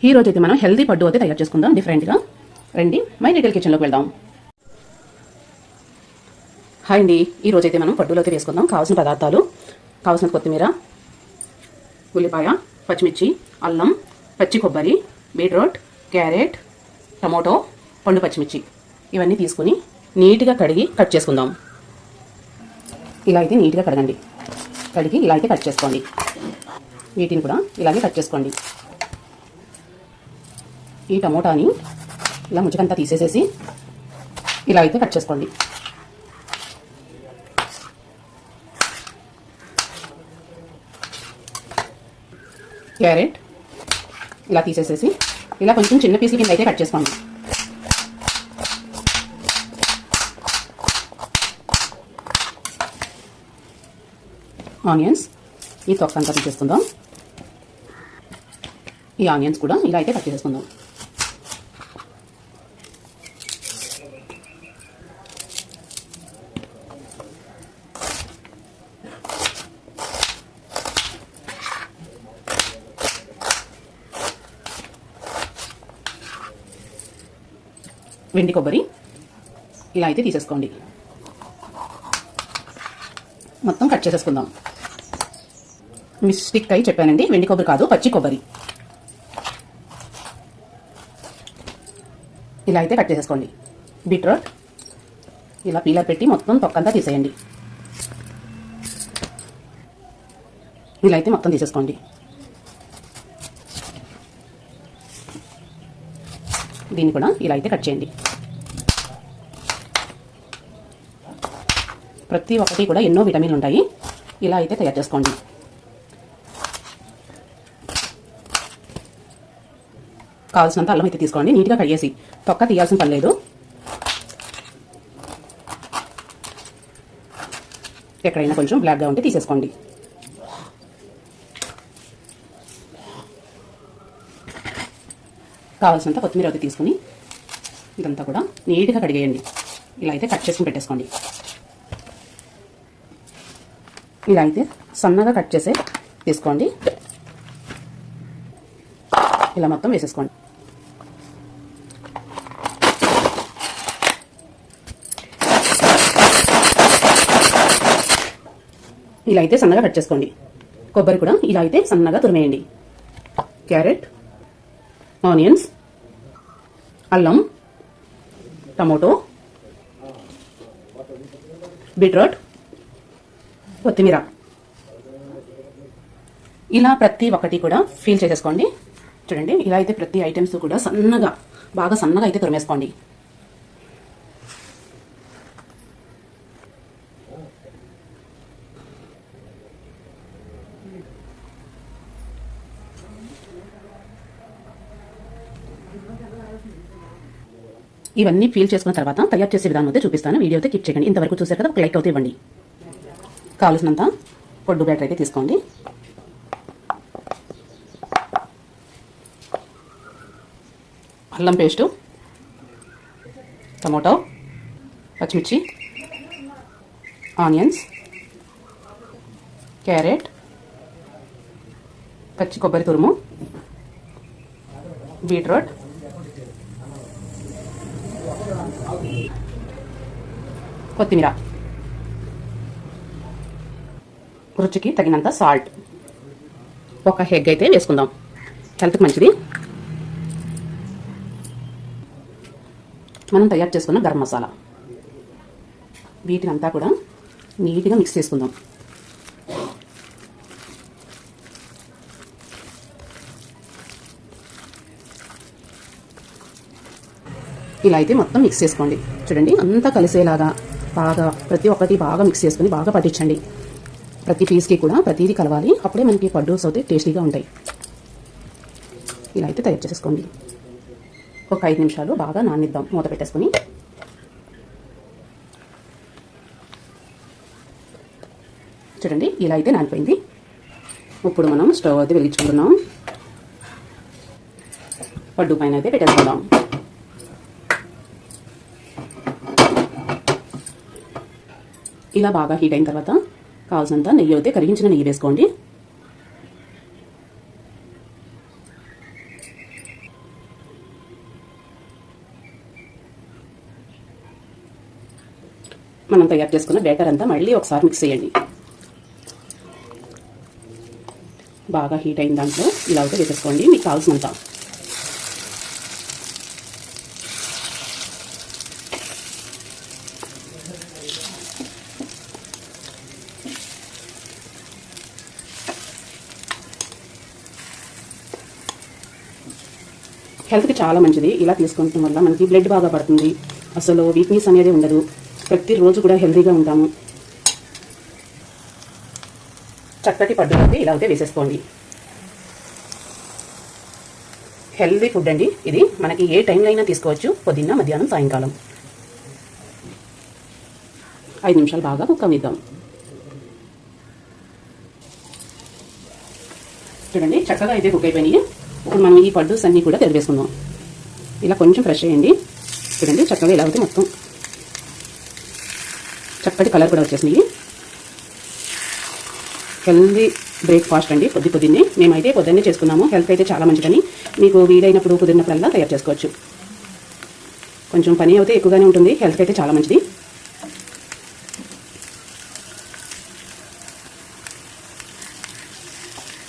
ఈ రోజు అయితే మనం హెల్దీ పడ్డు అయితే తయారు చేసుకుందాం డిఫరెంట్గా. రండి మై లిటిల్ కిచెన్లోకి వెళ్దాం. హాయ్ అండి, ఈ రోజు అయితే మనం పడ్డులో అయితే వేసుకుందాం. కావాల్సిన పదార్థాలు: కావాల్సిన కొత్తిమీర, ఉల్లిపాయ, పచ్చిమిర్చి, అల్లం, పచ్చి కొబ్బరి, బీట్రూట్, క్యారెట్, టమోటో, పండు పచ్చిమిర్చి ఇవన్నీ తీసుకుని నీట్గా కడిగి కట్ చేసుకుందాం. ఇలా అయితే నీట్గా కడగండి. కడిగి ఇలా అయితే కట్ చేసుకోండి. వీటిని కూడా ఇలాగే కట్ చేసుకోండి. ఈ టమోటాని ఇలా ముచ్చకంతా తీసేసేసి ఇలా అయితే కట్ చేసుకోండి. క్యారెట్ ఇలా తీసేసేసి ఇలా కొంచెం చిన్న పీసుల కింద అయితే కట్ చేసుకోండి. ఆనియన్స్ ఈ తొక్క అంతా తీసేసుకుందాం. ఈ ఆనియన్స్ కూడా ఇలా అయితే కట్ చేసేసుకుందాం. వెండి కొబ్బరి ఇలా అయితే తీసేసుకోండి. మొత్తం కట్ చేసేసుకుందాం. మిస్టేక్ అయి చెప్పానండి, వెండి కొబ్బరి కాదు, పచ్చి కొబ్బరి. ఇలా అయితే కట్ చేసేసుకోండి. బీట్రూట్ ఇలా పీలర్ పెట్టి మొత్తం తొక్కంతా తీసేయండి. ఇలా అయితే మొత్తం తీసేసుకోండి. దీన్ని కూడా ఇలా అయితే కట్ చేయండి. ప్రతి ఒక్కటి కూడా ఎన్నో విటమిన్లు ఉంటాయి. ఇలా అయితే తయారు చేసుకోండి. కావాల్సినంత అల్లం అయితే తీసుకోండి. నీట్గా కడిగేసి తొక్క తీయాల్సిన పని లేదు. ఎక్కడైనా కొంచెం బ్లాక్గా ఉంటే తీసేసుకోండి. కావాల్సినంత కొత్తిమీర అయితే తీసుకుని ఇదంతా కూడా నీట్గా కడిగేయండి. ఇలా అయితే కట్ చేసుకుని పెట్టేసుకోండి. ఇలా అయితే సన్నగా కట్ చేసే తీసుకోండి. ఇలా మొత్తం వేసేసుకోండి. ఇలా అయితే సన్నగా కట్ చేసుకోండి. కొబ్బరి కూడా ఇలా అయితే సన్నగా తురిమేయండి. క్యారెట్, ఆనియన్స్, అల్లం, టమోటో, బీట్రూట్, కొత్తిమీర ఇలా ప్రతి ఒక్కటి కూడా ఫీల్ చేసేసుకోండి. చూడండి, ఇలా అయితే ప్రతి ఐటమ్స్ కూడా సన్నగా బాగా సన్నగా అయితే తురిమేసుకోండి. ఇవన్నీ ఫీల్ చేసుకున్న తర్వాత తయారు చేసే విధానం అయితే చూపిస్తాను. వీడియో అయితే క్లిక్ చేయండి. ఇంతవరకు చూసారు కదా, ఒక లైక్ అయితే ఇవ్వండి. కావాల్సినంత పొడ్డు బ్యాటర్ అయితే తీసుకోండి. అల్లం పేస్టు, టమోటో, పచ్చిమిర్చి, ఆనియన్స్, క్యారెట్, పచ్చి కొబ్బరి తురుము, బీట్రూట్, కొత్తిమీర, రుచికి తగినంత సాల్ట్, ఒక ఎగ్ అయితే వేసుకుందాం. హెల్త్కి మంచిది. మనం తయారు చేసుకున్న గరం మసాలా, వీటినంతా కూడా నీట్గా మిక్స్ చేసుకుందాం. ఇలా అయితే మొత్తం మిక్స్ చేసుకోండి. చూడండి, అంతా కలిసేలాగా బాగా ప్రతి ఒక్కటి బాగా మిక్స్ చేసుకుని బాగా పట్టించండి. ప్రతి పీస్కి కూడా ప్రతిదీ కలవాలి. అప్పుడే మనకి పడ్డూస్ అయితే టేస్టీగా ఉంటాయి. ఇలా అయితే తయారు చేసుకోండి. ఒక 5 నిమిషాలు బాగా నానిద్దాం మూత పెట్టేసుకుని. చూడండి, ఇలా అయితే నానిపోయింది. ఇప్పుడు మనం స్టవ్ అయితే వెలిగించుకుంటున్నాం. పడ్డు పైన అయితే పెట్టేసుకుందాం. ఇలా బాగా హీట్ అయిన తర్వాత కావాల్సినంత నెయ్యి అయితే కరిగించిన నెయ్యి వేసుకోండి. మనం తయారు చేసుకున్న బ్యాటర్ అంతా మళ్ళీ ఒకసారి మిక్స్ చేయండి. బాగా హీట్ అయిన దాంట్లో ఇలా అయితే వేసేసుకోండి మీకు కావాల్సినంత. హెల్త్కి చాలా మంచిది. ఇలా తీసుకోవడం వల్ల మనకి బ్లడ్ బాగా పడుతుంది, అసలు వీక్నెస్ అనేది ఉండదు, ప్రతిరోజు కూడా హెల్తీగా ఉంటాము. చక్కటి పడ్డులోకి ఇలా అయితే వేసేసుకోండి. హెల్తీ ఫుడ్ అండి ఇది. మనకి ఏ టైంలో అయినా తీసుకోవచ్చు, పొద్దున్న, మధ్యాహ్నం, సాయంకాలం. 5 నిమిషాలు బాగా కుక్ అవ్విద్దాం. చూడండి చక్కగా అయితే కుక్ అయిపోయినాయి. ఇప్పుడు మనం ఈ పడ్డూస్ అన్నీ కూడా తెరివేసుకుందాం. ఇలా కొంచెం ఫ్రెష్ చేయండి. చూడండి చక్కగా ఇలా అయితే మొత్తం చక్కటి కలర్ కూడా వచ్చేసినాయి. హెల్తీ బ్రేక్ఫాస్ట్ అండి పొద్దున్నే. మేమైతే పొద్దున్నే చేసుకున్నాము. హెల్త్ అయితే చాలా మంచిదని మీకు వీలైనప్పుడు కుదిరినప్పుడల్లా తయారు చేసుకోవచ్చు. కొంచెం పని అయితే ఎక్కువగానే ఉంటుంది, హెల్త్ అయితే చాలా మంచిది.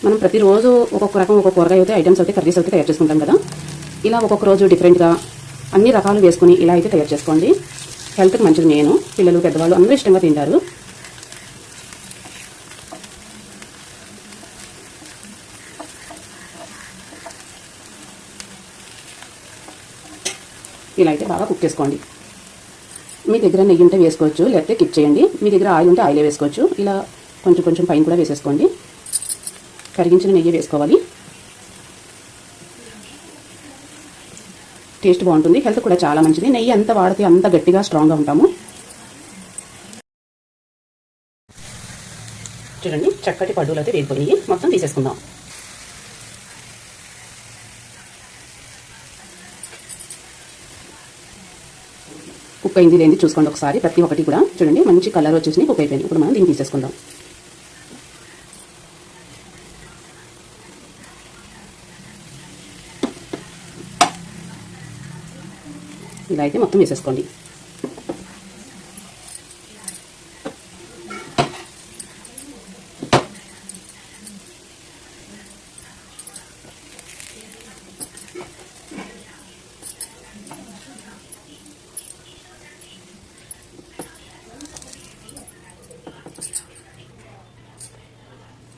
మనం ప్రతిరోజు ఒక్కొక్క రకం ఒక్కొక్క కూరగాయ అయితే ఐటమ్స్ అయితే కర్రీస్ అయితే తయారు చేసుకుంటాం కదా. ఇలా ఒక్కొక్క రోజు డిఫరెంట్గా అన్ని రకాలు వేసుకుని ఇలా అయితే తయారు చేసుకోండి. హెల్త్కి మంచిది. నేను పిల్లలు పెద్దవాళ్ళు అందరూ ఇష్టంగా తింటారు. ఇలా అయితే బాగా కుక్ చేసుకోండి. మీ దగ్గర నెయ్యి ఉంటే వేసుకోవచ్చు, లేకపోతే కిప్ చేయండి. మీ దగ్గర ఆయిల్ ఉంటే ఆయిలే వేసుకోవచ్చు. ఇలా కొంచెం కొంచెం పైన కూడా వేసేసుకోండి. కరిగించిన నెయ్యి వేసుకోవాలి. టేస్ట్ బాగుంటుంది, హెల్త్ కూడా చాలా మంచిది. నెయ్యి ఎంత వాడితే అంత గట్టిగా స్ట్రాంగ్గా ఉంటాము. చూడండి చక్కటి పడ్డూలు అయితే వేగిపోయి మొత్తం తీసేసుకుందాం. కుక్ అయింది లేని చూసుకోండి ఒకసారి. ప్రతి ఒక్కటి కూడా చూడండి మంచి కలర్ వచ్చేసి కుక్ అయిపోయింది. ఇప్పుడు మనం దీన్ని తీసేసుకుందాం. ఇలా అయితే మొత్తం వేసేసుకోండి.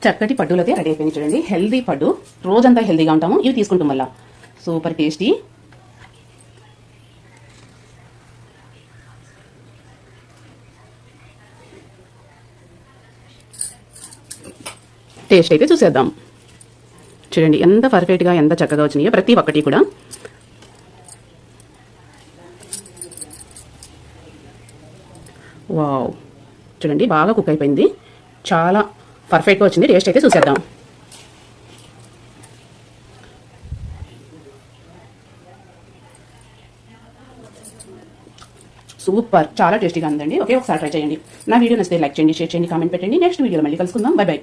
చక్కటి పడ్డూలు అయితే రెడీ అయిపోయింది. చూడండి హెల్దీ పడ్డు. రోజంతా హెల్దీగా ఉంటాము ఇవి తీసుకుంటాం వల్ల. Super tasty. టేస్ట్ అయితే చూసేద్దాం. చూడండి ఎంత పర్ఫెక్ట్గా ఎంత చక్కగా వచ్చినాయో ప్రతి ఒక్కటి కూడా. వావ్ చూడండి బాగా కుక్ అయిపోయింది, చాలా పర్ఫెక్ట్గా వచ్చింది. టేస్ట్ అయితే చూసేద్దాం. సూపర్, చాలా టేస్టీగా ఉందండి. ఓకే ఒకసారి ట్రై చేయండి. నా వీడియో నచ్చితే లైక్ చేయండి, షేర్ చేయండి, కామెంట్ పెట్టండి. నెక్స్ట్ వీడియోలో మళ్ళీ కలుసుకుందాం. By by.